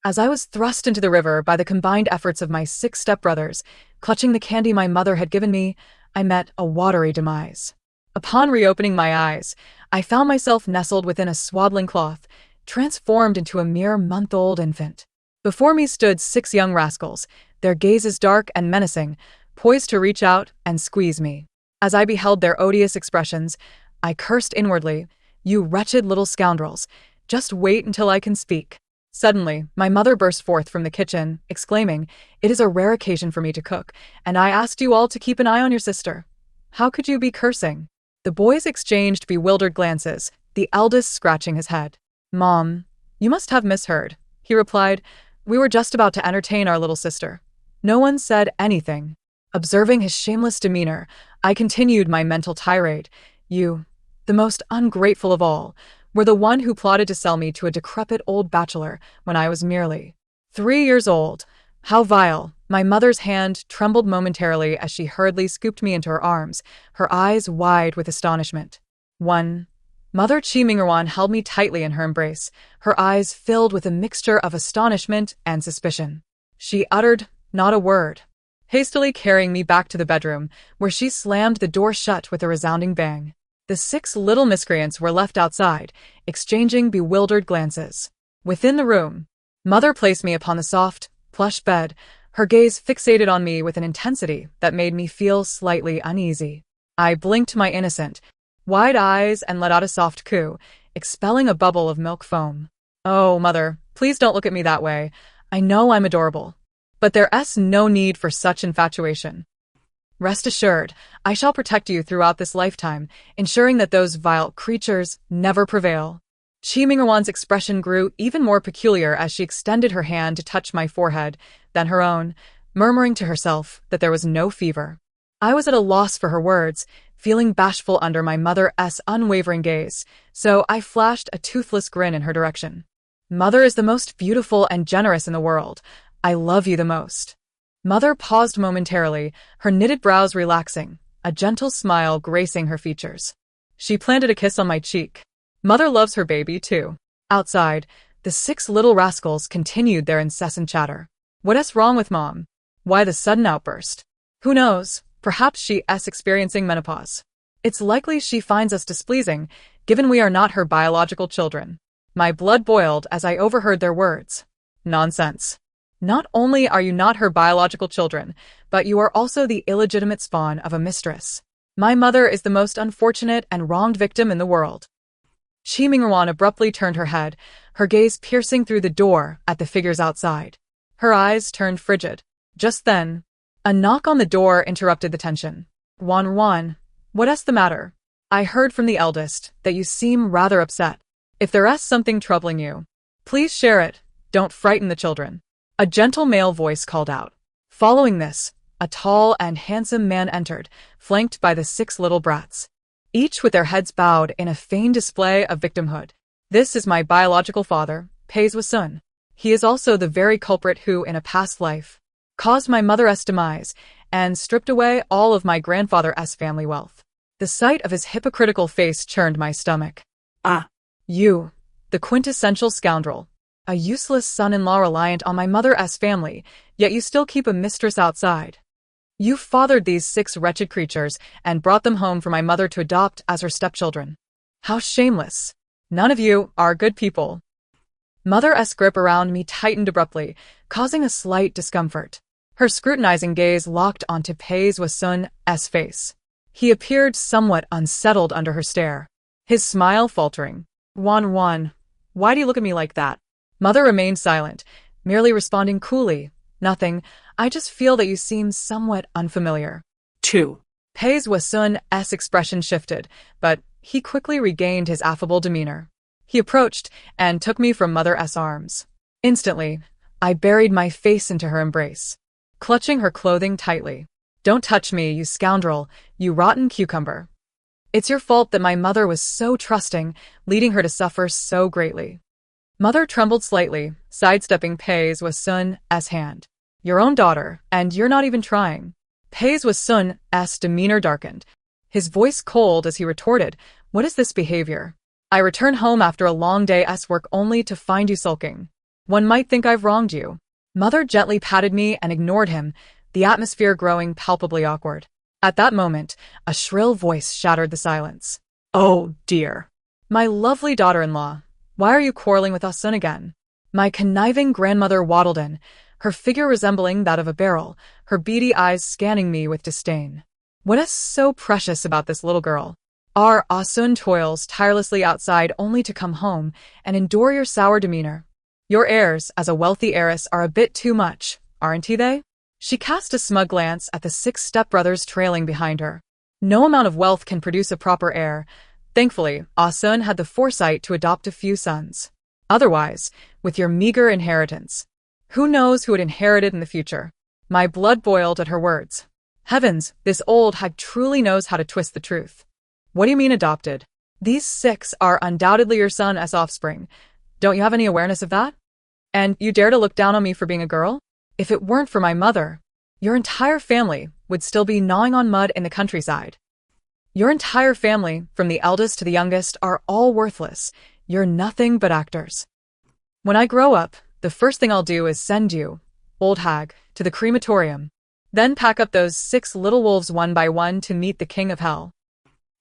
As I was thrust into the river by the combined efforts of my 6 stepbrothers, clutching the candy my mother had given me, I met a watery demise. Upon reopening my eyes, I found myself nestled within a swaddling cloth, transformed into a mere month-old infant. Before me stood 6 young rascals, their gazes dark and menacing, poised to reach out and squeeze me. As I beheld their odious expressions, I cursed inwardly, "You wretched little scoundrels, just wait until I can speak." Suddenly, my mother burst forth from the kitchen, exclaiming, "It is a rare occasion for me to cook, and I asked you all to keep an eye on your sister. How could you be cursing?" The boys exchanged bewildered glances, the eldest scratching his head. "Mom, you must have misheard," he replied. "We were just about to entertain our little sister. No one said anything." Observing his shameless demeanor, I continued my mental tirade. "You, the most ungrateful of all, were the one who plotted to sell me to a decrepit old bachelor when I was merely 3 years old. How vile!" My mother's hand trembled momentarily as she hurriedly scooped me into her arms, her eyes wide with astonishment. Mother Chi-Mingirwan held me tightly in her embrace, her eyes filled with a mixture of astonishment and suspicion. She uttered not a word, hastily carrying me back to the bedroom, where she slammed the door shut with a resounding bang. The 6 little miscreants were left outside, exchanging bewildered glances. Within the room, Mother placed me upon the soft, plush bed, her gaze fixated on me with an intensity that made me feel slightly uneasy. I blinked my innocent, wide eyes and let out a soft coo, expelling a bubble of milk foam. "Oh, Mother, please don't look at me that way. I know I'm adorable. But there's no need for such infatuation. Rest assured, I shall protect you throughout this lifetime, ensuring that those vile creatures never prevail." Chi-Mingirwan's expression grew even more peculiar as she extended her hand to touch my forehead, then her own, murmuring to herself that there was no fever. I was at a loss for her words, feeling bashful under my mother's unwavering gaze, so I flashed a toothless grin in her direction. "Mother is the most beautiful and generous in the world. I love you the most." Mother paused momentarily, her knitted brows relaxing, a gentle smile gracing her features. She planted a kiss on my cheek. Mother loves her baby, too. Outside, the 6 little rascals continued their incessant chatter. "What's wrong with Mom? Why the sudden outburst? Who knows, perhaps she's experiencing menopause. It's likely she finds us displeasing, given we are not her biological children." My blood boiled as I overheard their words. Nonsense. Not only are you not her biological children, but you are also the illegitimate spawn of a mistress. My mother is the most unfortunate and wronged victim in the world. Chi-Mingirwan abruptly turned her head, her gaze piercing through the door at the figures outside. Her eyes turned frigid. Just then, a knock on the door interrupted the tension. "Wan, what's the matter? I heard from the eldest that you seem rather upset. If there's something troubling you, please share it. Don't frighten the children." A gentle male voice called out. Following this, a tall and handsome man entered, flanked by the 6 little brats, each with their heads bowed in a feigned display of victimhood. "This is my biological father, Sun. He is also the very culprit who, in a past life, caused my mother's demise and stripped away all of my grandfather's family wealth." The sight of his hypocritical face churned my stomach. "Ah, you, the quintessential scoundrel. A useless son-in-law reliant on my mother's family, yet you still keep a mistress outside. You fathered these 6 wretched creatures and brought them home for my mother to adopt as her stepchildren. How shameless. None of you are good people." Mother's grip around me tightened abruptly, causing a slight discomfort. Her scrutinizing gaze locked onto Sun's face. He appeared somewhat unsettled under her stare, his smile faltering. Wan, why do you look at me like that?" Mother remained silent, merely responding coolly, "Nothing, I just feel that you seem somewhat unfamiliar." Two. Sun's expression shifted, but he quickly regained his affable demeanor. He approached and took me from Mother's arms. Instantly, I buried my face into her embrace, clutching her clothing tightly. "Don't touch me, you scoundrel, you rotten cucumber. It's your fault that my mother was so trusting, leading her to suffer so greatly." Mother trembled slightly, sidestepping Sun's hand. "Your own daughter, and you're not even trying." Sun's demeanor darkened, his voice cold as he retorted, "What is this behavior? I returned home after a long day's work only to find you sulking. One might think I've wronged you. Mother gently patted me and ignored him, the atmosphere growing palpably awkward. At that moment, a shrill voice shattered the silence. Oh, dear. My lovely daughter-in-law, why are you quarreling with us again? My conniving grandmother waddled in, her figure resembling that of a barrel, her beady eyes scanning me with disdain. What is so precious about this little girl? Our Asun toils tirelessly outside only to come home and endure your sour demeanor. Your airs as a wealthy heiress are a bit too much, aren't they? She cast a smug glance at the 6 stepbrothers trailing behind her. No amount of wealth can produce a proper heir. Thankfully, Asun had the foresight to adopt a few sons. Otherwise, with your meager inheritance, who knows who would inherit it in the future? My blood boiled at her words. Heavens, this old hag truly knows how to twist the truth. What do you mean adopted? These 6 are undoubtedly your son as offspring. Don't you have any awareness of that? And you dare to look down on me for being a girl? If it weren't for my mother, your entire family would still be gnawing on mud in the countryside. Your entire family, from the eldest to the youngest, are all worthless. You're nothing but actors. When I grow up, the first thing I'll do is send you, old hag, to the crematorium. Then pack up those 6 little wolves one by one to meet the king of hell.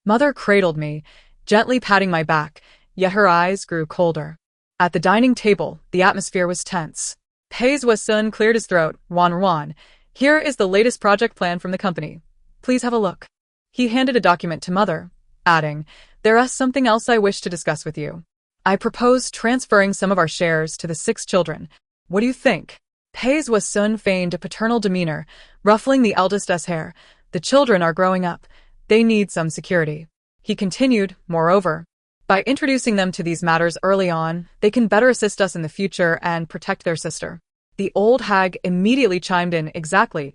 Mother cradled me, gently patting my back, yet her eyes grew colder. At the dining table, the atmosphere was tense. Pei's Wasun cleared his throat. Wan, here is the latest project plan from the company. Please have a look. He handed a document to Mother, adding, there is something else I wish to discuss with you. I propose transferring some of our shares to the 6 children. What do you think? Pei's Wasun feigned a paternal demeanor, ruffling the eldest's hair. The children are growing up. They need some security. He continued, moreover, by introducing them to these matters early on, they can better assist us in the future and protect their sister. The old hag immediately chimed in, exactly.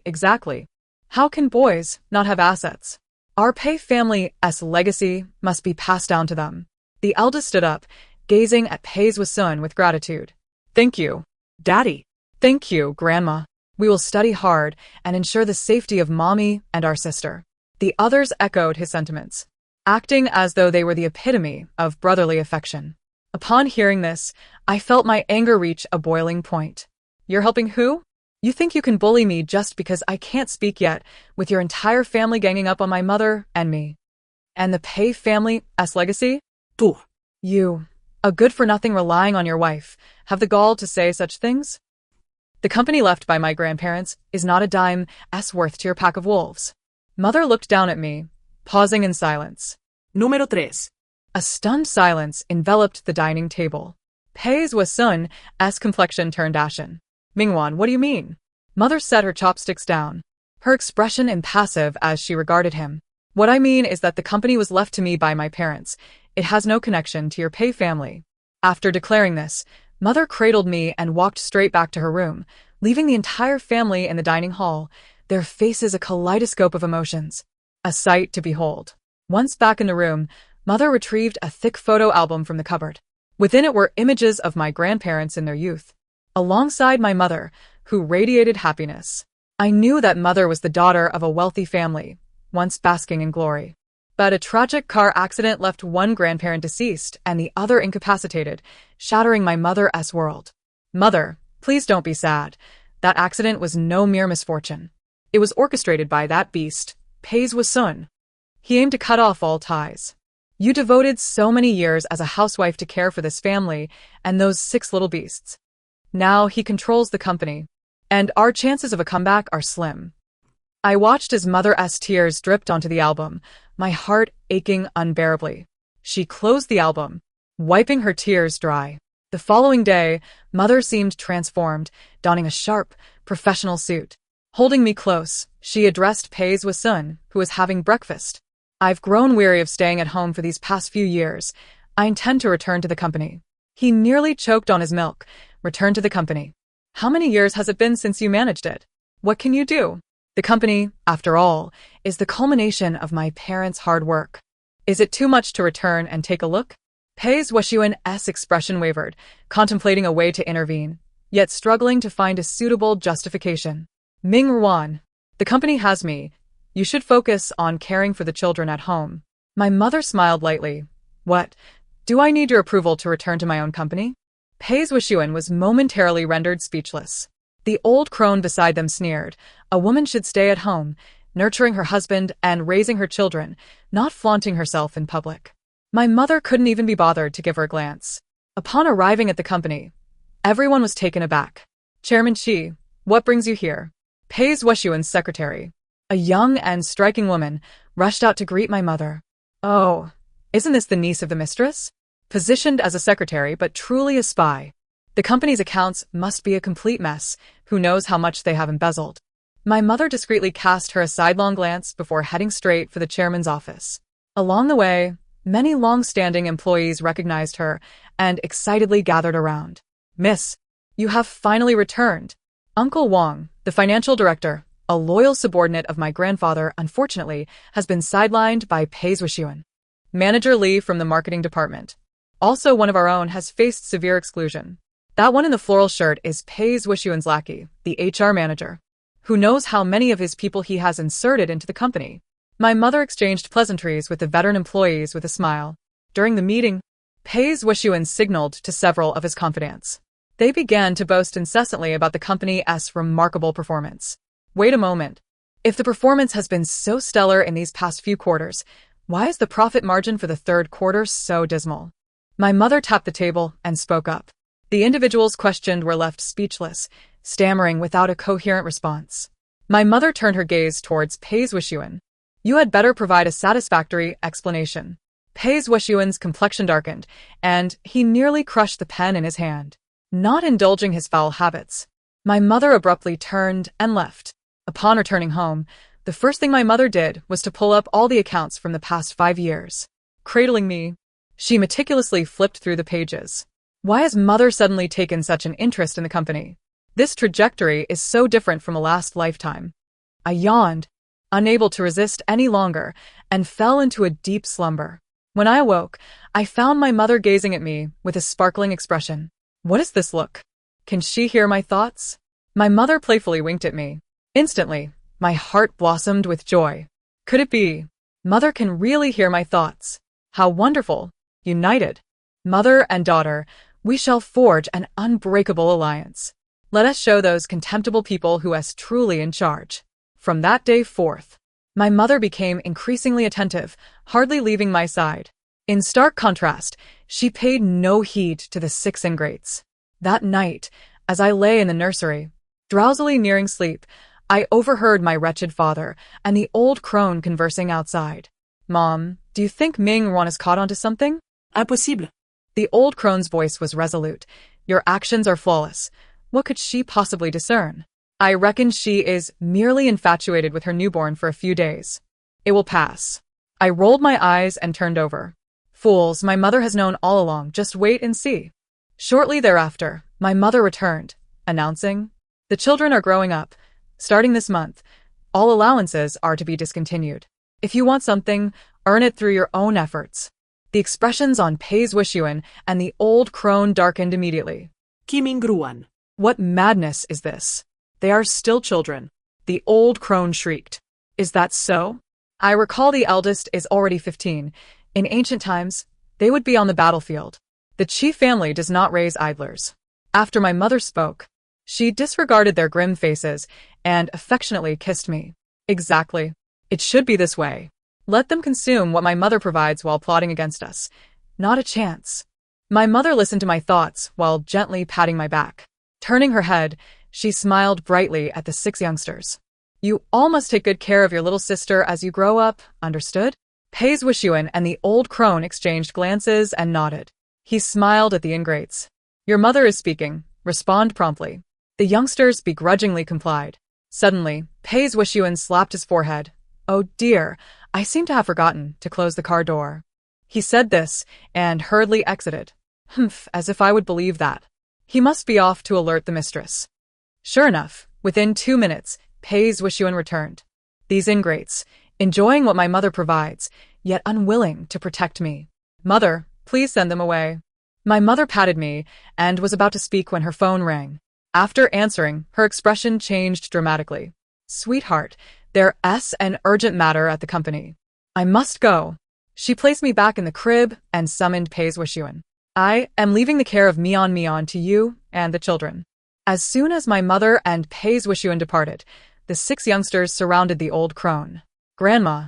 How can boys not have assets? Our Pei family's legacy must be passed down to them. The eldest stood up, gazing at Pei's Wasun with gratitude. Thank you, Daddy. Thank you, Grandma. We will study hard and ensure the safety of Mommy and our sister. The others echoed his sentiments, acting as though they were the epitome of brotherly affection. Upon hearing this, I felt my anger reach a boiling point. You're helping who? You think you can bully me just because I can't speak yet, with your entire family ganging up on my mother and me. And the Pei family's legacy? You, a good-for-nothing relying on your wife, have the gall to say such things? The company left by my grandparents is not a dime's worth to your pack of wolves. Mother looked down at me, pausing in silence. Número 3. A stunned silence enveloped the dining table. Pei's Wasun's complexion turned ashen. Mingwan, what do you mean? Mother set her chopsticks down, her expression impassive as she regarded him. What I mean is that the company was left to me by my parents. It has no connection to your Pei family. After declaring this, Mother cradled me and walked straight back to her room, leaving the entire family in the dining hall, their faces a kaleidoscope of emotions. A sight to behold. Once back in the room, Mother retrieved a thick photo album from the cupboard. Within it were images of my grandparents in their youth, alongside my mother, who radiated happiness. I knew that Mother was the daughter of a wealthy family, once basking in glory. But a tragic car accident left one grandparent deceased and the other incapacitated, shattering my mother's world. Mother, please don't be sad. That accident was no mere misfortune. It was orchestrated by that beast, Pei's Wasun. He aimed to cut off all ties. You devoted so many years as a housewife to care for this family and those 6 little beasts. Now he controls the company, and our chances of a comeback are slim. I watched as Mother's tears dripped onto the album, my heart aching unbearably. She closed the album, wiping her tears dry. The following day, Mother seemed transformed, donning a sharp, professional suit. Holding me close, she addressed Pei's Wasun, who was having breakfast. I've grown weary of staying at home for these past few years. I intend to return to the company. He nearly choked on his milk. Return to the company. How many years has it been since you managed it? What can you do? The company, after all, is the culmination of my parents' hard work. Is it too much to return and take a look? Pei's Wasun's expression wavered, contemplating a way to intervene, yet struggling to find a suitable justification. Ming Ruan, the company has me. You should focus on caring for the children at home. My mother smiled lightly. What? Do I need your approval to return to my own company? Pei Zhuxian was momentarily rendered speechless. The old crone beside them sneered. A woman should stay at home, nurturing her husband and raising her children, not flaunting herself in public. My mother couldn't even be bothered to give her a glance. Upon arriving at the company, everyone was taken aback. Chairman Shi, what brings you here? Pei Zhuxian's secretary, a young and striking woman, rushed out to greet my mother. Oh, isn't this the niece of the mistress? Positioned as a secretary but truly a spy. The company's accounts must be a complete mess. Who knows how much they have embezzled? My mother discreetly cast her a sidelong glance before heading straight for the chairman's office. Along the way, many long-standing employees recognized her and excitedly gathered around. Miss, you have finally returned. Uncle Wang, the financial director, a loyal subordinate of my grandfather, unfortunately, has been sidelined by Pei Zhuxian. Manager Li from the marketing department, also one of our own, has faced severe exclusion. That one in the floral shirt is Pei Zhuxian's lackey, the HR manager. Who knows how many of his people he has inserted into the company? My mother exchanged pleasantries with the veteran employees with a smile. During the meeting, Pei Zhuxian signaled to several of his confidants. They began to boast incessantly about the company's remarkable performance. Wait a moment. If the performance has been so stellar in these past few quarters, why is the profit margin for the third quarter so dismal? My mother tapped the table and spoke up. The individuals questioned were left speechless, stammering without a coherent response. My mother turned her gaze towards Pei Zhuxian. You had better provide a satisfactory explanation. Pei Zhuxian's complexion darkened, and he nearly crushed the pen in his hand. Not indulging his foul habits, my mother abruptly turned and left. Upon returning home, the first thing my mother did was to pull up all the accounts from the past 5 years. Cradling me, she meticulously flipped through the pages. Why has mother suddenly taken such an interest in the company? This trajectory is so different from a last lifetime. I yawned, unable to resist any longer, and fell into a deep slumber. When I awoke, I found my mother gazing at me with a sparkling expression. What is this look? Can she hear my thoughts? My mother playfully winked at me. Instantly, my heart blossomed with joy. Could it be? Mother can really hear my thoughts. How wonderful. United, mother and daughter, we shall forge an unbreakable alliance. Let us show those contemptible people who is truly in charge. From that day forth, my mother became increasingly attentive, hardly leaving my side. In stark contrast, she paid no heed to the 6 ingrates. That night, as I lay in the nursery, drowsily nearing sleep, I overheard my wretched father and the old crone conversing outside. Mom, do you think Ming Ron is caught onto something? Impossible. The old crone's voice was resolute. Your actions are flawless. What could she possibly discern? I reckon she is merely infatuated with her newborn for a few days. It will pass. I rolled my eyes and turned over. Fools, my mother has known all along, just wait and see. Shortly thereafter, my mother returned, announcing, the children are growing up. Starting this month, all allowances are to be discontinued. If you want something, earn it through your own efforts. The expressions on Pei Zhuxian and the old crone darkened immediately. Kimingruan. What madness is this? They are still children. The old crone shrieked. Is that so? I recall the eldest is already 15. In ancient times, they would be on the battlefield. The chief family does not raise idlers. After my mother spoke, she disregarded their grim faces and affectionately kissed me. Exactly. It should be this way. Let them consume what my mother provides while plotting against us. Not a chance. My mother listened to my thoughts while gently patting my back. Turning her head, she smiled brightly at the 6 youngsters. You all must take good care of your little sister as you grow up, understood? Pei Zhuxian and the old crone exchanged glances and nodded. He smiled at the ingrates. Your mother is speaking. Respond promptly. The youngsters begrudgingly complied. Suddenly, Pei Zhuxian slapped his forehead. Oh dear, I seem to have forgotten to close the car door. He said this and hurriedly exited. Humph, as if I would believe that. He must be off to alert the mistress. Sure enough, within 2 minutes, Pei Zhuxian returned. These ingrates, enjoying what my mother provides, yet unwilling to protect me. Mother, please send them away. My mother patted me and was about to speak when her phone rang. After answering, her expression changed dramatically. Sweetheart, there's an urgent matter at the company. I must go. She placed me back in the crib and summoned Pei Zhuxian. I am leaving the care of Mion to you and the children. As soon as my mother and Pays Wishuan departed, the 6 youngsters surrounded the old crone. Grandma,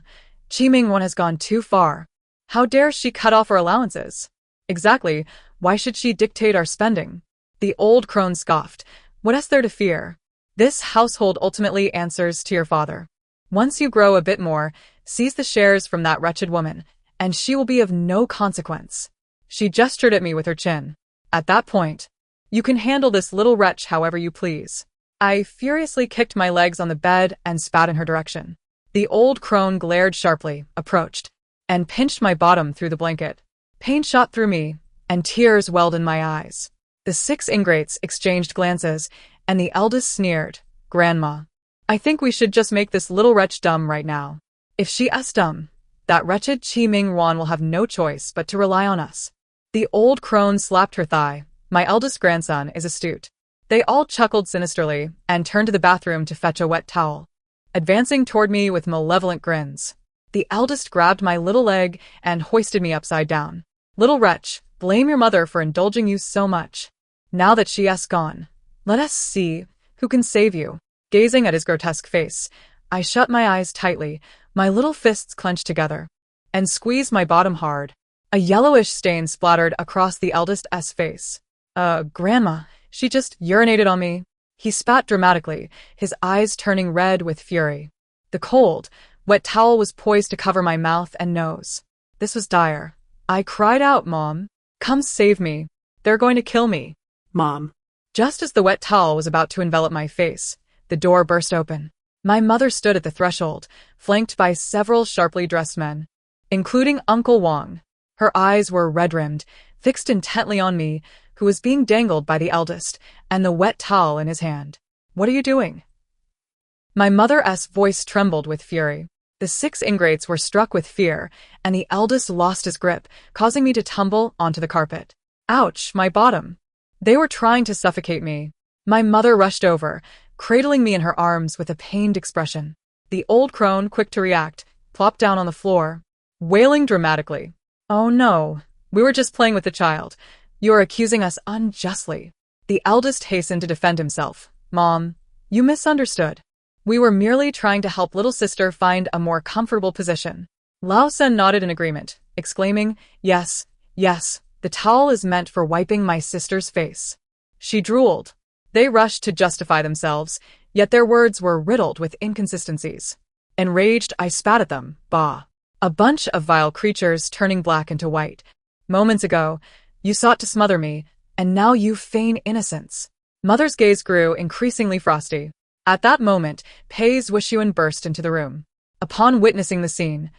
Chi-Ming-Wan has gone too far. How dare she cut off our allowances? Exactly, why should she dictate our spending? The old crone scoffed. What is there to fear? This household ultimately answers to your father. Once you grow a bit more, seize the shares from that wretched woman, and she will be of no consequence. She gestured at me with her chin. At that point, you can handle this little wretch however you please. I furiously kicked my legs on the bed and spat in her direction. The old crone glared sharply, approached, and pinched my bottom through the blanket. Pain shot through me, and tears welled in my eyes. The 6 ingrates exchanged glances, and the eldest sneered, Grandma, I think we should just make this little wretch dumb right now. If she is dumb, that wretched Chi-Ming-Wan will have no choice but to rely on us. The old crone slapped her thigh. My eldest grandson is astute. They all chuckled sinisterly and turned to the bathroom to fetch a wet towel, advancing toward me with malevolent grins. The eldest grabbed my little leg and hoisted me upside down. Little wretch, blame your mother for indulging you so much. Now that she is gone, let us see who can save you. Gazing at his grotesque face, I shut my eyes tightly, my little fists clenched together, and squeezed my bottom hard. A yellowish stain splattered across the eldest's face. Grandma, she just urinated on me. He spat dramatically, his eyes turning red with fury. The cold, wet towel was poised to cover my mouth and nose. This was dire. I cried out, Mom, come save me. They're going to kill me. Mom. Just as the wet towel was about to envelop my face, the door burst open. My mother stood at the threshold, flanked by several sharply dressed men, including Uncle Wang. Her eyes were red-rimmed, fixed intently on me, who was being dangled by the eldest, and the wet towel in his hand. What are you doing? My mother's voice trembled with fury. The 6 ingrates were struck with fear, and the eldest lost his grip, causing me to tumble onto the carpet. Ouch, my bottom. They were trying to suffocate me. My mother rushed over, cradling me in her arms with a pained expression. The old crone, quick to react, plopped down on the floor, wailing dramatically. Oh no, we were just playing with the child. You are accusing us unjustly. The eldest hastened to defend himself. Mom, you misunderstood. We were merely trying to help little sister find a more comfortable position. Lao Sen nodded in agreement, exclaiming, Yes, yes, the towel is meant for wiping my sister's face. She drooled. They rushed to justify themselves, yet their words were riddled with inconsistencies. Enraged, I spat at them. Bah. A bunch of vile creatures turning black into white. Moments ago, you sought to smother me, and now you feign innocence. Mother's gaze grew increasingly frosty. At that moment, Pays Wishuan burst into the room. Upon witnessing the scene,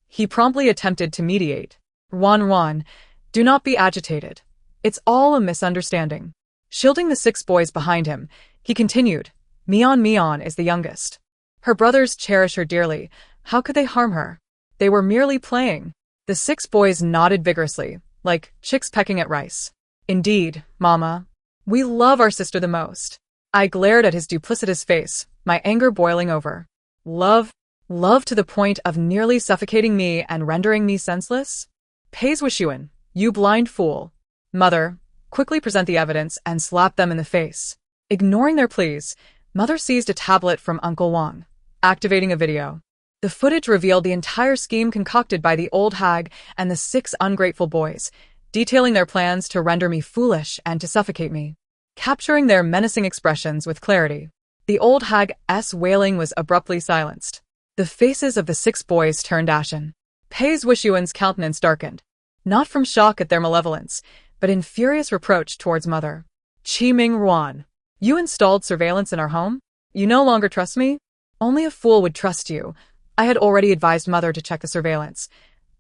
he promptly attempted to mediate. Wan, do not be agitated. It's all a misunderstanding. Shielding the 6 boys behind him, he continued, Mion is the youngest. Her brothers cherish her dearly. How could they harm her? They were merely playing. The 6 boys nodded vigorously, like chicks pecking at rice. Indeed, Mama. We love our sister the most. I glared at his duplicitous face, my anger boiling over. Love to the point of nearly suffocating me and rendering me senseless? Pays Wishuan, you blind fool. Mother, quickly present the evidence and slap them in the face. Ignoring their pleas, Mother seized a tablet from Uncle Wang, activating a video. The footage revealed the entire scheme concocted by the old hag and the 6 ungrateful boys, detailing their plans to render me foolish and to suffocate me. Capturing their menacing expressions with clarity, the old hag's wailing was abruptly silenced. The faces of the 6 boys turned ashen. Pays Wishuan's countenance darkened, not from shock at their malevolence, but in furious reproach towards Mother. Chi-Ming-Wan, you installed surveillance in our home? You no longer trust me? Only a fool would trust you. I had already advised Mother to check the surveillance.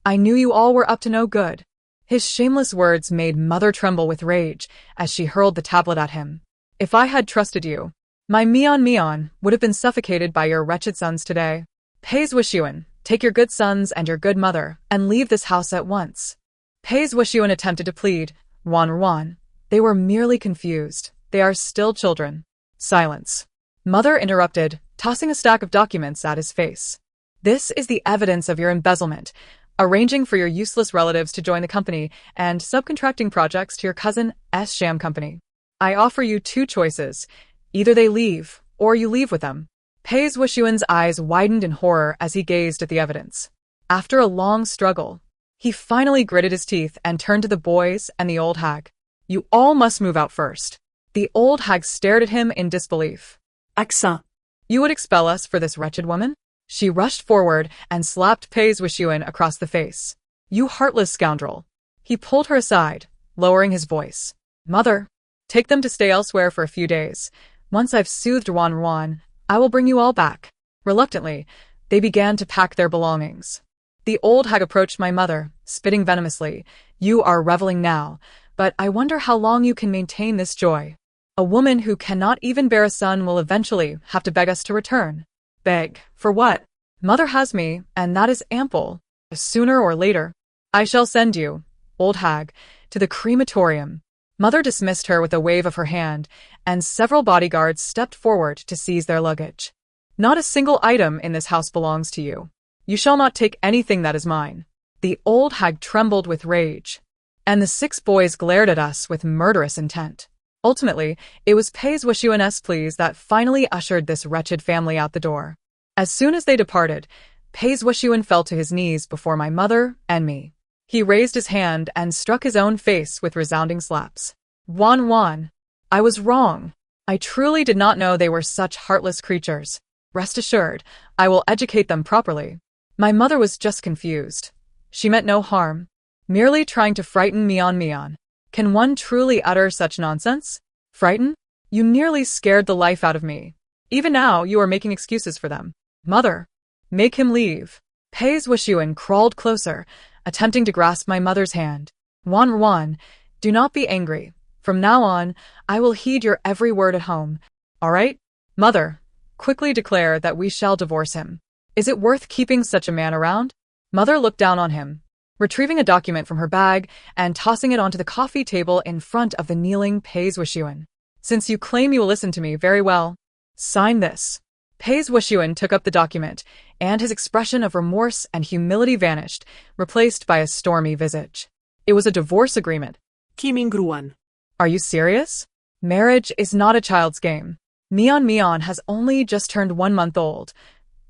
I knew you all were up to no good. His shameless words made Mother tremble with rage as she hurled the tablet at him. If I had trusted you, my Mion would have been suffocated by your wretched sons today. Pays Wishuan, take your good sons and your good mother and leave this house at once. Pays Wishuan attempted to plead. Wan. They were merely confused. They are still children. Silence. Mother interrupted, tossing a stack of documents at his face. This is the evidence of your embezzlement. arranging for your useless relatives to join the company, and subcontracting projects to your cousin's sham company. I offer you two choices. Either they leave, or you leave with them. Pei Wuxuan's eyes widened in horror as he gazed at the evidence. After a long struggle, he finally gritted his teeth and turned to the boys and the old hag. You all must move out first. The old hag stared at him in disbelief. Accent. You would expel us for this wretched woman? She rushed forward and slapped Pei Wuxuan across the face. You heartless scoundrel. He pulled her aside, lowering his voice. Mother, take them to stay elsewhere for a few days. Once I've soothed Wan, I will bring you all back. Reluctantly, they began to pack their belongings. The old hag approached my mother, spitting venomously. You are reveling now, but I wonder how long you can maintain this joy. A woman who cannot even bear a son will eventually have to beg us to return. Beg? For what? Mother has me, and that is ample. Sooner or later, I shall send you, old hag, to the crematorium. Mother dismissed her with a wave of her hand, and several bodyguards stepped forward to seize their luggage. Not a single item in this house belongs to you. You shall not take anything that is mine. The old hag trembled with rage, and the 6 boys glared at us with murderous intent. Ultimately, it was Pei Wuxuan's pleas that finally ushered this wretched family out the door. As soon as they departed, Pei Wuxuan fell to his knees before my mother and me. He raised his hand and struck his own face with resounding slaps. Wan, I was wrong. I truly did not know they were such heartless creatures. Rest assured, I will educate them properly. My mother was just confused. She meant no harm, merely trying to frighten Mian. Can one truly utter such nonsense? Frighten? You nearly scared the life out of me. Even now, you are making excuses for them. Mother, make him leave. Pei Wuxuan crawled closer, attempting to grasp my mother's hand. Wan, do not be angry. From now on, I will heed your every word at home. All right? Mother, quickly declare that we shall divorce him. Is it worth keeping such a man around? Mother looked down on him, retrieving a document from her bag and tossing it onto the coffee table in front of the kneeling Pei Wuxuan. Since you claim you will listen to me, very well. Sign this. Pei Wuxuan took up the document, and his expression of remorse and humility vanished, replaced by a stormy visage. It was a divorce agreement. Gruan. Are you serious? Marriage is not a child's game. Mian has only just turned 1 month old.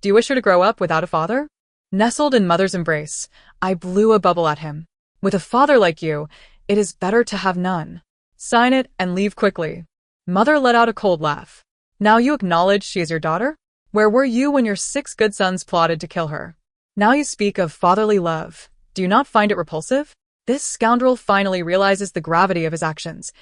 Do you wish her to grow up without a father? Nestled in mother's embrace, I blew a bubble at him. With a father like you, it is better to have none. Sign it and leave quickly. Mother let out a cold laugh. Now you acknowledge she is your daughter? Where were you when your 6 good sons plotted to kill her? Now you speak of fatherly love. Do you not find it repulsive? This scoundrel finally realizes the gravity of his actions.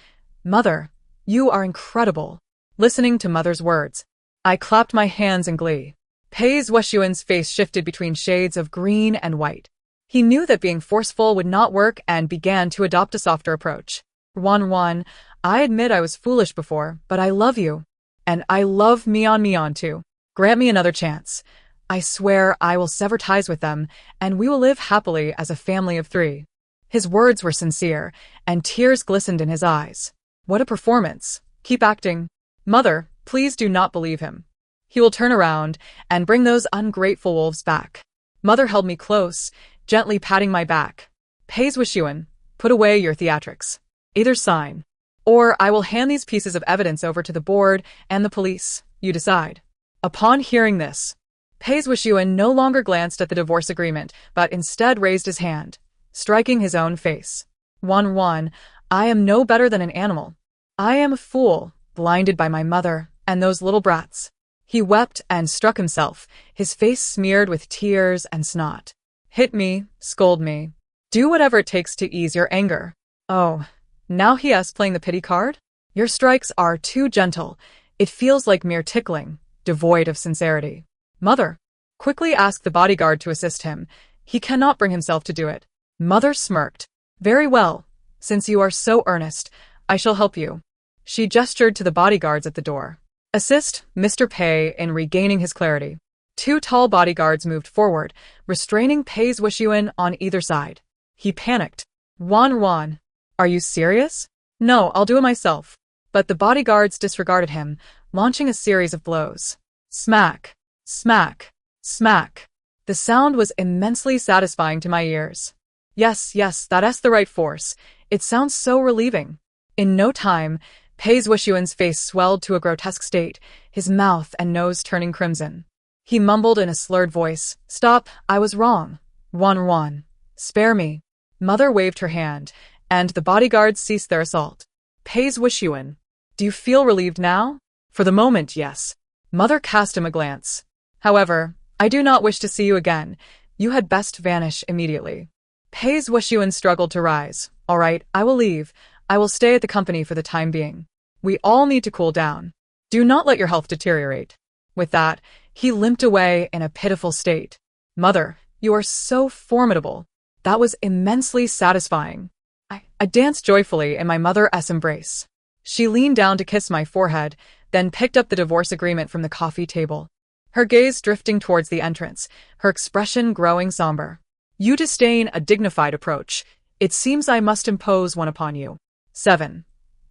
Mother, you are incredible. Listening to mother's words, I clapped my hands in glee. Pei Wuxuan's face shifted between shades of green and white. He knew that being forceful would not work and began to adopt a softer approach. Wan, I admit I was foolish before, but I love you. And I love Mian too. Grant me another chance. I swear I will sever ties with them, and we will live happily as a family of 3. His words were sincere, and tears glistened in his eyes. What a performance. Keep acting. Mother, please do not believe him. He will turn around and bring those ungrateful wolves back. Mother held me close, gently patting my back. Pei Wuxuan, put away your theatrics. Either sign, or I will hand these pieces of evidence over to the board and the police. You decide. Upon hearing this, Pei Wuxuan no longer glanced at the divorce agreement, but instead raised his hand, striking his own face. Wan, I am no better than an animal. I am a fool, blinded by my mother and those little brats. He wept and struck himself, his face smeared with tears and snot. Hit me, scold me. Do whatever it takes to ease your anger. Oh, now he is playing the pity card? Your strikes are too gentle. It feels like mere tickling, devoid of sincerity. Mother, quickly ask the bodyguard to assist him. He cannot bring himself to do it. Mother smirked. Very well. Since you are so earnest, I shall help you. She gestured to the bodyguards at the door. Assist Mr. Pei in regaining his clarity. 2 tall bodyguards moved forward, restraining Pei Wuxuan on either side. He panicked. Wan, are you serious? No, I'll do it myself. But the bodyguards disregarded him, launching a series of blows. Smack, smack, smack. The sound was immensely satisfying to my ears. Yes, yes, that's the right force. It sounds so relieving. In no time, Pei's Wishuan's face swelled to a grotesque state, his mouth and nose turning crimson. He mumbled in a slurred voice, "Stop, I was wrong. Wan, spare me." Mother waved her hand, and the bodyguards ceased their assault. Pei's Wishuan, do you feel relieved now? For the moment, yes. Mother cast him a glance. However, I do not wish to see you again. You had best vanish immediately. Pei's Wishuan struggled to rise. All right, I will leave. I will stay at the company for the time being. We all need to cool down. Do not let your health deteriorate. With that, he limped away in a pitiful state. Mother, you are so formidable. That was immensely satisfying. I danced joyfully in my mother's embrace. She leaned down to kiss my forehead, then picked up the divorce agreement from the coffee table. Her gaze drifting towards the entrance, her expression growing somber. You disdain a dignified approach. It seems I must impose one upon you. 7.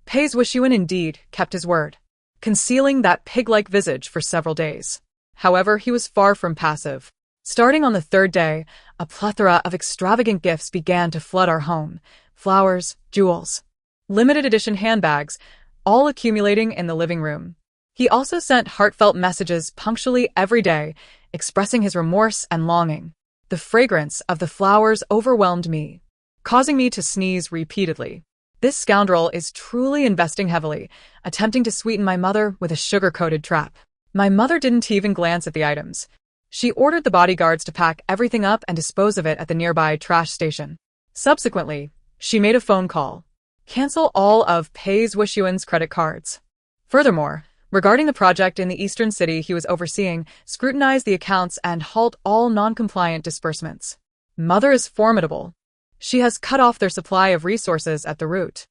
Pei's Wishuan indeed kept his word, concealing that pig-like visage for several days. However, he was far from passive. Starting on the third day, a plethora of extravagant gifts began to flood our home. Flowers, jewels, limited edition handbags, all accumulating in the living room. He also sent heartfelt messages punctually every day, expressing his remorse and longing. The fragrance of the flowers overwhelmed me, causing me to sneeze repeatedly. This scoundrel is truly investing heavily, attempting to sweeten my mother with a sugar-coated trap. My mother didn't even glance at the items. She ordered the bodyguards to pack everything up and dispose of it at the nearby trash station. Subsequently, she made a phone call. Cancel all of Pei's Wishuan's credit cards. Furthermore, regarding the project in the eastern city he was overseeing, scrutinize the accounts and halt all non-compliant disbursements. Mother is formidable. She has cut off their supply of resources at the root.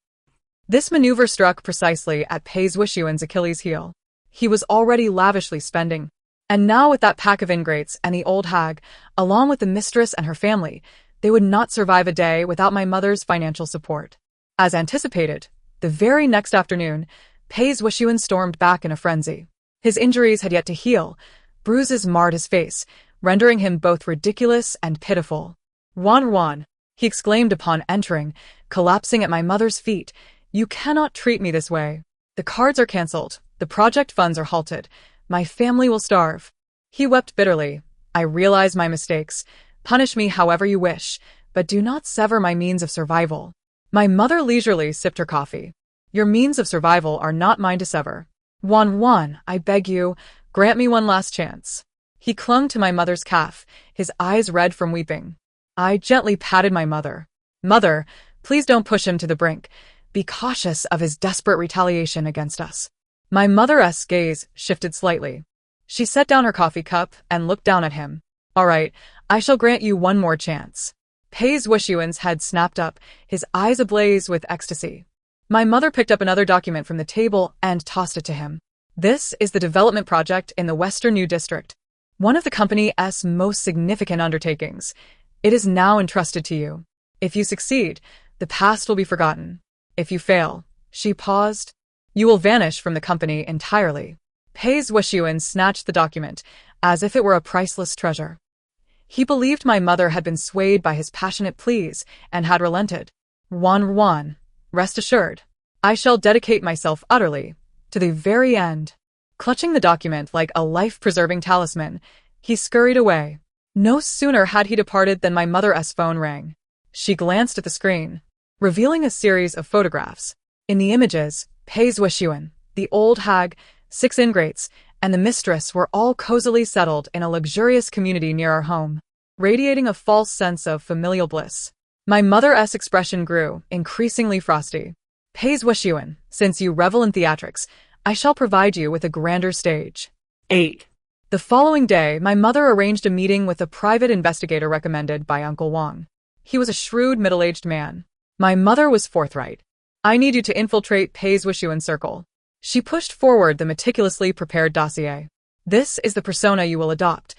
This maneuver struck precisely at Pei's Wishuan's Achilles heel. He was already lavishly spending. And now with that pack of ingrates and the old hag, along with the mistress and her family, they would not survive a day without my mother's financial support. As anticipated, the very next afternoon, Pei's Wishuan stormed back in a frenzy. His injuries had yet to heal. Bruises marred his face, rendering him both ridiculous and pitiful. Wan, he exclaimed upon entering, collapsing at my mother's feet. You cannot treat me this way. The cards are cancelled. The project funds are halted. My family will starve. He wept bitterly. I realize my mistakes. Punish me however you wish, but do not sever my means of survival. My mother leisurely sipped her coffee. Your means of survival are not mine to sever. Wan, I beg you, grant me one last chance. He clung to my mother's calf, his eyes red from weeping. I gently patted my mother. Mother, please don't push him to the brink. Be cautious of his desperate retaliation against us. My mother's gaze shifted slightly. She set down her coffee cup and looked down at him. All right, I shall grant you one more chance. Pei's Wishuan's head snapped up, his eyes ablaze with ecstasy. My mother picked up another document from the table and tossed it to him. This is the development project in the Western New District, one of the company's most significant undertakings. It is now entrusted to you. If you succeed, the past will be forgotten. If you fail, she paused, you will vanish from the company entirely. Pei's Wishuan snatched the document, as if it were a priceless treasure. He believed my mother had been swayed by his passionate pleas and had relented. Wan, rest assured, I shall dedicate myself utterly, to the very end. Clutching the document like a life-preserving talisman, he scurried away. No sooner had he departed than my mother's phone rang. She glanced at the screen, revealing a series of photographs. In the images, Pei's Wishuan, the old hag, 6 ingrates, and the mistress were all cozily settled in a luxurious community near our home, radiating a false sense of familial bliss. My mother's expression grew, increasingly frosty. Pei's Wishuan, since you revel in theatrics, I shall provide you with a grander stage. 8. The following day, my mother arranged a meeting with a private investigator recommended by Uncle Wang. He was a shrewd, middle-aged man. My mother was forthright. I need you to infiltrate Pei's Wishuan's circle. She pushed forward the meticulously prepared dossier. This is the persona you will adopt.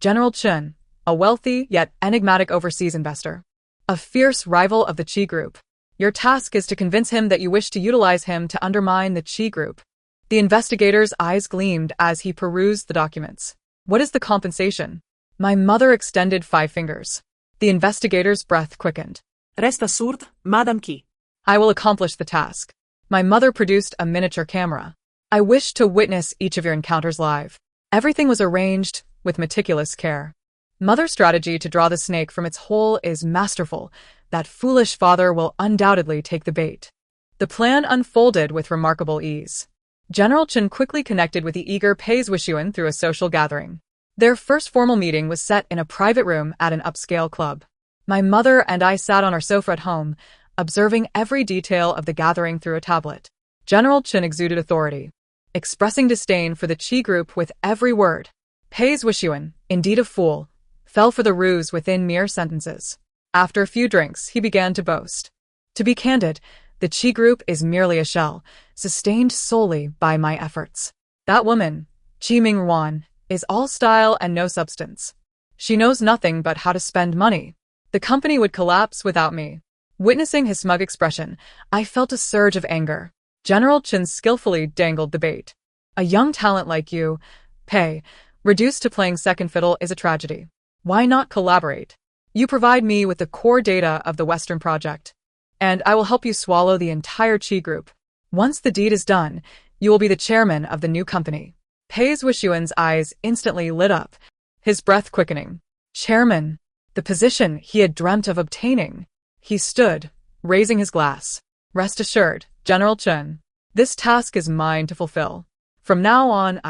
General Chen, a wealthy yet enigmatic overseas investor. A fierce rival of the Qi Group. Your task is to convince him that you wish to utilize him to undermine the Qi Group. The investigator's eyes gleamed as he perused the documents. What is the compensation? My mother extended 5 fingers. The investigator's breath quickened. Resta surd, Madame Key. I will accomplish the task. My mother produced a miniature camera. I wished to witness each of your encounters live. Everything was arranged with meticulous care. Mother's strategy to draw the snake from its hole is masterful. That foolish father will undoubtedly take the bait. The plan unfolded with remarkable ease. General Chen quickly connected with the eager Pei Zhuxuan through a social gathering. Their first formal meeting was set in a private room at an upscale club. My mother and I sat on our sofa at home, observing every detail of the gathering through a tablet. General Chen exuded authority, expressing disdain for the Qi group with every word. Pei Zhuxuan, indeed a fool, fell for the ruse within mere sentences. After a few drinks, he began to boast. To be candid, the Qi group is merely a shell, sustained solely by my efforts. That woman, Qi Mingruan, is all style and no substance. She knows nothing but how to spend money. The company would collapse without me. Witnessing his smug expression, I felt a surge of anger. General Chen skillfully dangled the bait. A young talent like you, Pei, reduced to playing second fiddle is a tragedy. Why not collaborate? You provide me with the core data of the Western project, and I will help you swallow the entire Qi group. Once the deed is done, you will be the chairman of the new company. Pei Zhuxuan's eyes instantly lit up, his breath quickening. Chairman, the position he had dreamt of obtaining. He stood, raising his glass. Rest assured, General Chen, this task is mine to fulfill. From now on,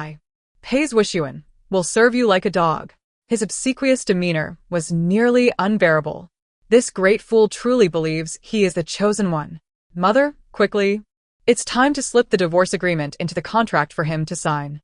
Pei Zhuxuan, will serve you like a dog. His obsequious demeanor was nearly unbearable. This great fool truly believes he is the chosen one. Mother, quickly. It's time to slip the divorce agreement into the contract for him to sign.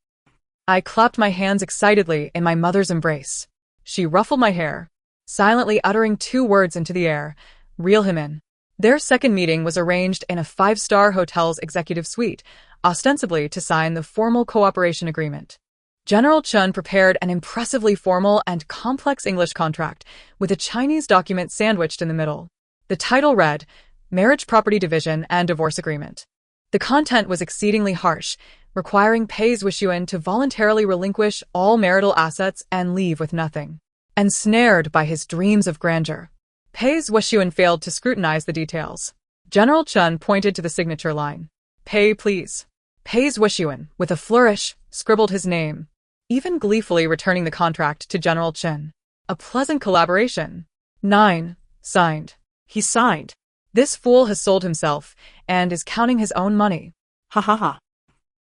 I clapped my hands excitedly in my mother's embrace. She ruffled my hair, silently uttering 2 words into the air, reel him in. Their second meeting was arranged in a 5-star hotel's executive suite, ostensibly to sign the formal cooperation agreement. General Chen prepared an impressively formal and complex English contract with a Chinese document sandwiched in the middle. The title read, Marriage Property Division and Divorce Agreement. The content was exceedingly harsh, requiring Pei Zhuxuan to voluntarily relinquish all marital assets and leave with nothing. Ensnared by his dreams of grandeur, Pei Zhuxuan failed to scrutinize the details. General Chen pointed to the signature line. Pei, please. Pei Zhuxuan, with a flourish, scribbled his name, even gleefully returning the contract to General Chen. A pleasant collaboration. 9. Signed. He signed. This fool has sold himself and is counting his own money. Ha ha ha.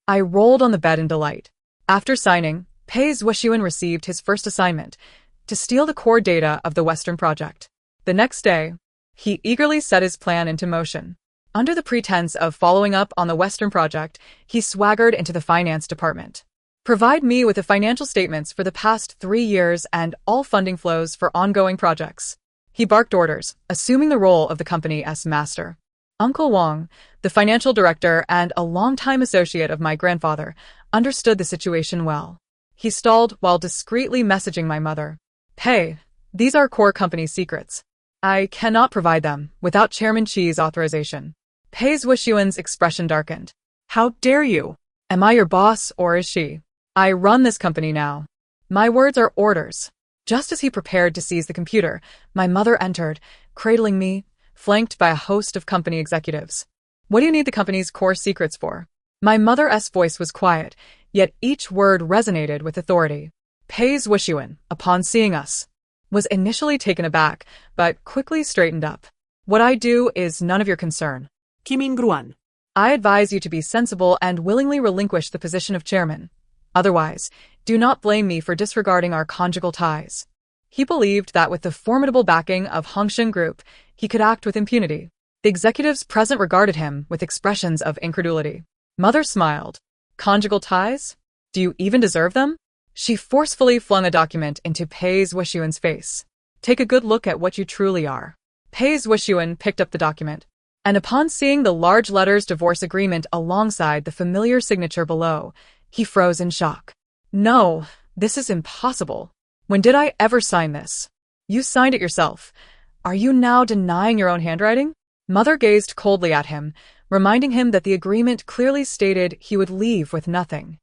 I rolled on the bed in delight. After signing, Pei Zhuxuan received his first assignment, to steal the core data of the Western project. The next day, he eagerly set his plan into motion. Under the pretense of following up on the Western project, he swaggered into the finance department. Provide me with the financial statements for the past 3 years and all funding flows for ongoing projects. He barked orders, assuming the role of the company's master. Uncle Wang, the financial director and a longtime associate of my grandfather, understood the situation well. He stalled while discreetly messaging my mother. Pei, these are core company secrets. I cannot provide them without Chairman Qi's authorization. Pei Zhuxuan's expression darkened. How dare you? Am I your boss or is she? I run this company now. My words are orders. Just as he prepared to seize the computer, my mother entered, cradling me, flanked by a host of company executives. What do you need the company's core secrets for? My mother's voice was quiet, yet each word resonated with authority. Pei Zhuxuan, upon seeing us, was initially taken aback, but quickly straightened up. What I do is none of your concern. Qi Mingruan. I advise you to be sensible and willingly relinquish the position of chairman. Otherwise, do not blame me for disregarding our conjugal ties. He believed that with the formidable backing of Hongsheng Group, he could act with impunity. The executives present regarded him with expressions of incredulity. Mother smiled. Conjugal ties? Do you even deserve them? She forcefully flung a document into Pei Zhuxuan's face. Take a good look at what you truly are. Pei Zhuxuan picked up the document, and upon seeing the large letters divorce agreement alongside the familiar signature below, he froze in shock. No, this is impossible. When did I ever sign this? You signed it yourself. Are you now denying your own handwriting? Mother gazed coldly at him, reminding him that the agreement clearly stated he would leave with nothing.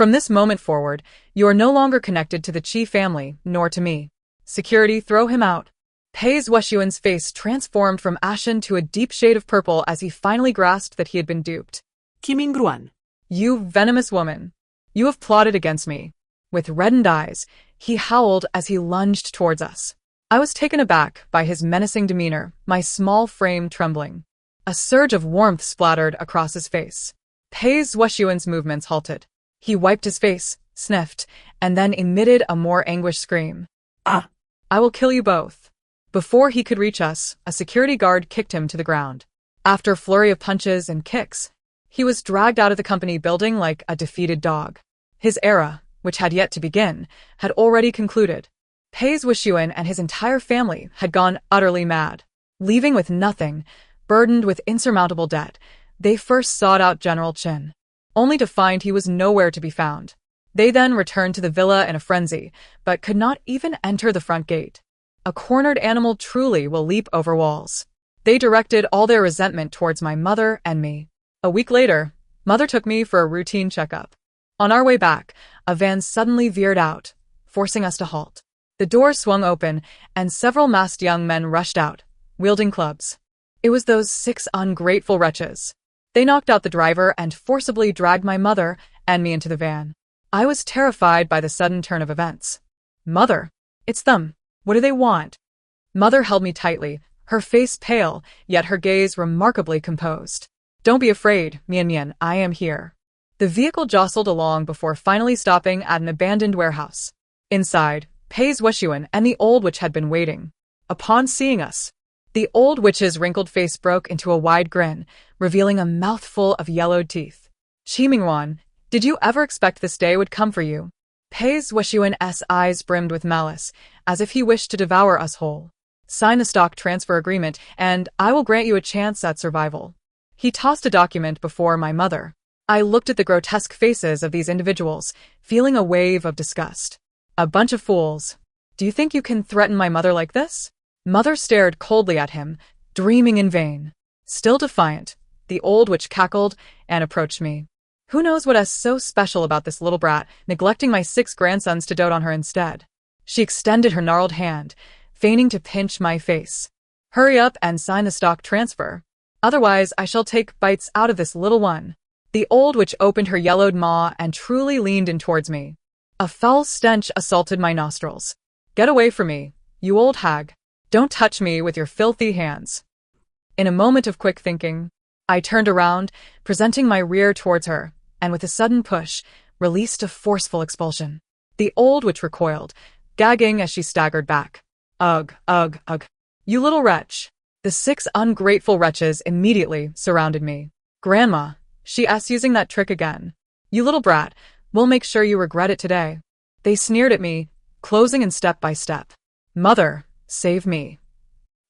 From this moment forward, you are no longer connected to the Chi family, nor to me. Security, throw him out. Pei's Weshuan's face transformed from ashen to a deep shade of purple as he finally grasped that he had been duped. Kim Gruan. You venomous woman. You have plotted against me. With reddened eyes, he howled as he lunged towards us. I was taken aback by his menacing demeanor, my small frame trembling. A surge of warmth splattered across his face. Pei's Weshuan's movements halted. He wiped his face, sniffed, and then emitted a more anguished scream. Ah! I will kill you both. Before he could reach us, a security guard kicked him to the ground. After a flurry of punches and kicks, he was dragged out of the company building like a defeated dog. His era, which had yet to begin, had already concluded. Pei's Weshuan and his entire family had gone utterly mad. Leaving with nothing, burdened with insurmountable debt, they first sought out General Qin, only to find he was nowhere to be found. They then returned to the villa in a frenzy, but could not even enter the front gate. A cornered animal truly will leap over walls. They directed all their resentment towards my mother and me. A week later, Mother took me for a routine checkup. On our way back, a van suddenly veered out, forcing us to halt. The door swung open, and several masked young men rushed out, wielding clubs. It was those 6 ungrateful wretches. They knocked out the driver and forcibly dragged my mother and me into the van. I was terrified by the sudden turn of events. Mother, it's them. What do they want? Mother held me tightly, her face pale, yet her gaze remarkably composed. Don't be afraid, Mian, I am here. The vehicle jostled along before finally stopping at an abandoned warehouse. Inside, Pei's Weshuan and the old witch had been waiting. Upon seeing us, the old witch's wrinkled face broke into a wide grin, revealing a mouthful of yellowed teeth. Qi Mingruan, did you ever expect this day would come for you? Pei's Weshuan's eyes brimmed with malice, as if he wished to devour us whole. Sign the stock transfer agreement, and I will grant you a chance at survival. He tossed a document before my mother. I looked at the grotesque faces of these individuals, feeling a wave of disgust. A bunch of fools. Do you think you can threaten my mother like this? Mother stared coldly at him, dreaming in vain. Still defiant, the old witch cackled and approached me. Who knows what is so special about this little brat, neglecting my 6 grandsons to dote on her instead? She extended her gnarled hand, feigning to pinch my face. Hurry up and sign the stock transfer. Otherwise, I shall take bites out of this little one. The old witch opened her yellowed maw and truly leaned in towards me. A foul stench assaulted my nostrils. Get away from me, you old hag. Don't touch me with your filthy hands. In a moment of quick thinking, I turned around, presenting my rear towards her, and with a sudden push, released a forceful expulsion. The old witch recoiled, gagging as she staggered back. Ugh, ugh, ugh. You little wretch. The 6 ungrateful wretches immediately surrounded me. Grandma, she asked, using that trick again. You little brat, we'll make sure you regret it today. They sneered at me, closing in step by step. Mother, save me.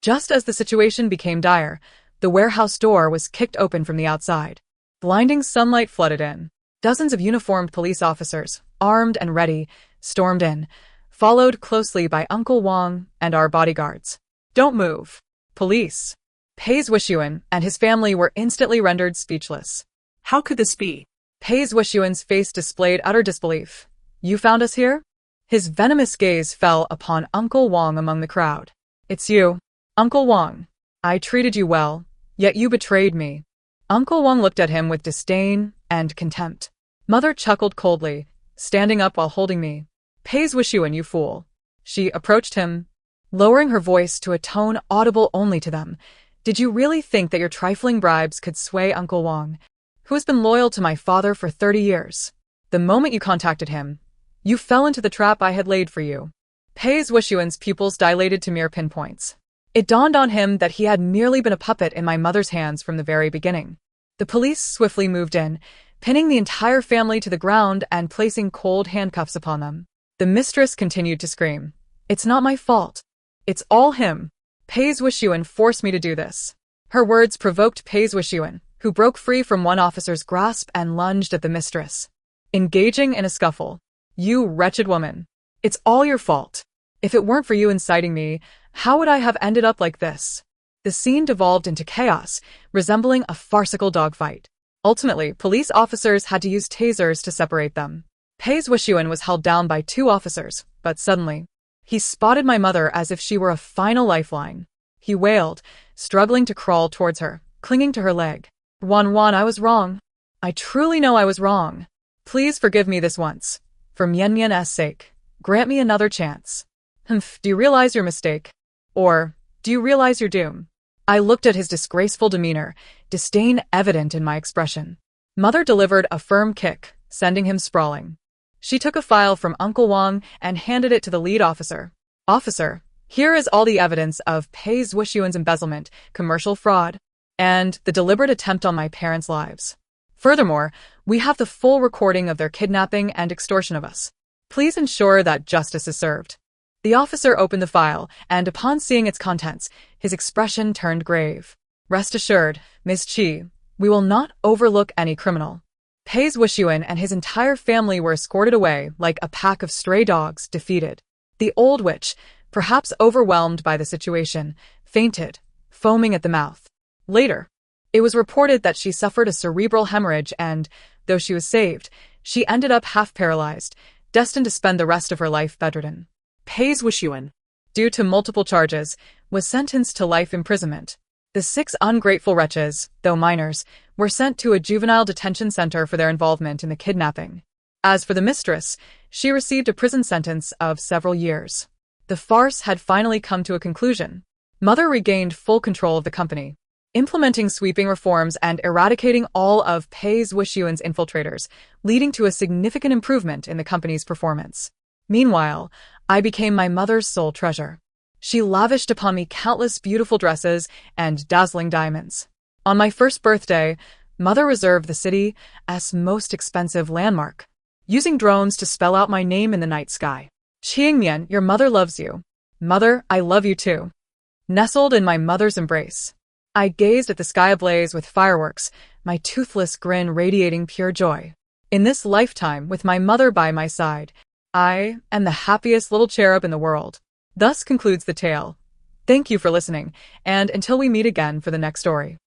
Just as the situation became dire, the warehouse door was kicked open from the outside. Blinding sunlight flooded in. Dozens of uniformed police officers, armed and ready, stormed in, followed closely by Uncle Wang and our bodyguards. Don't move. Police. Pei's Weshuan and his family were instantly rendered speechless. How could this be? Pei's Weshuan's face displayed utter disbelief. You found us here? His venomous gaze fell upon Uncle Wang among the crowd. It's you, Uncle Wang. I treated you well, yet you betrayed me. Uncle Wang looked at him with disdain and contempt. Mother chuckled coldly, standing up while holding me. Pei's Weshuan, you fool. She approached him, lowering her voice to a tone audible only to them. Did you really think that your trifling bribes could sway Uncle Wang, who has been loyal to my father for 30 years? The moment you contacted him, you fell into the trap I had laid for you. Pei's Weshuan's pupils dilated to mere pinpoints. It dawned on him that he had merely been a puppet in my mother's hands from the very beginning. The police swiftly moved in, pinning the entire family to the ground and placing cold handcuffs upon them. The mistress continued to scream. It's not my fault. It's all him. Pei's Weshuan forced me to do this. Her words provoked Pei's Weshuan, who broke free from one officer's grasp and lunged at the mistress, engaging in a scuffle. You wretched woman. It's all your fault. If it weren't for you inciting me, how would I have ended up like this? The scene devolved into chaos, resembling a farcical dogfight. Ultimately, police officers had to use tasers to separate them. Pei's Wishuan was held down by two officers, but suddenly, he spotted my mother as if she were a final lifeline. He wailed, struggling to crawl towards her, clinging to her leg. Wan, I was wrong. I truly know I was wrong. Please forgive me this once. For Mian's sake, grant me another chance. Do you realize your mistake? Or, do you realize your doom? I looked at his disgraceful demeanor, disdain evident in my expression. Mother delivered a firm kick, sending him sprawling. She took a file from Uncle Wang and handed it to the lead officer. Officer, here is all the evidence of Pei's Wishuan's embezzlement, commercial fraud, and the deliberate attempt on my parents' lives. Furthermore, we have the full recording of their kidnapping and extortion of us. Please ensure that justice is served. The officer opened the file, and upon seeing its contents, his expression turned grave. Rest assured, Ms. Chi, we will not overlook any criminal. Pei's Wishuan and his entire family were escorted away like a pack of stray dogs, defeated. The old witch, perhaps overwhelmed by the situation, fainted, foaming at the mouth. Later, it was reported that she suffered a cerebral hemorrhage and, though she was saved, she ended up half-paralyzed, destined to spend the rest of her life bedridden. Pei's Wishuan, due to multiple charges, was sentenced to life imprisonment. The 6 ungrateful wretches, though minors, were sent to a juvenile detention center for their involvement in the kidnapping. As for the mistress, she received a prison sentence of several years. The farce had finally come to a conclusion. Mother regained full control of the company, implementing sweeping reforms and eradicating all of Pei's Wishuan's infiltrators, leading to a significant improvement in the company's performance. Meanwhile, I became my mother's sole treasure. She lavished upon me countless beautiful dresses and dazzling diamonds. On my first birthday, Mother reserved the city's most expensive landmark, using drones to spell out my name in the night sky. Qingmian, your mother loves you. Mother, I love you too. Nestled in my mother's embrace, I gazed at the sky ablaze with fireworks, my toothless grin radiating pure joy. In this lifetime, with my mother by my side, I am the happiest little cherub in the world. Thus concludes the tale. Thank you for listening, and until we meet again for the next story.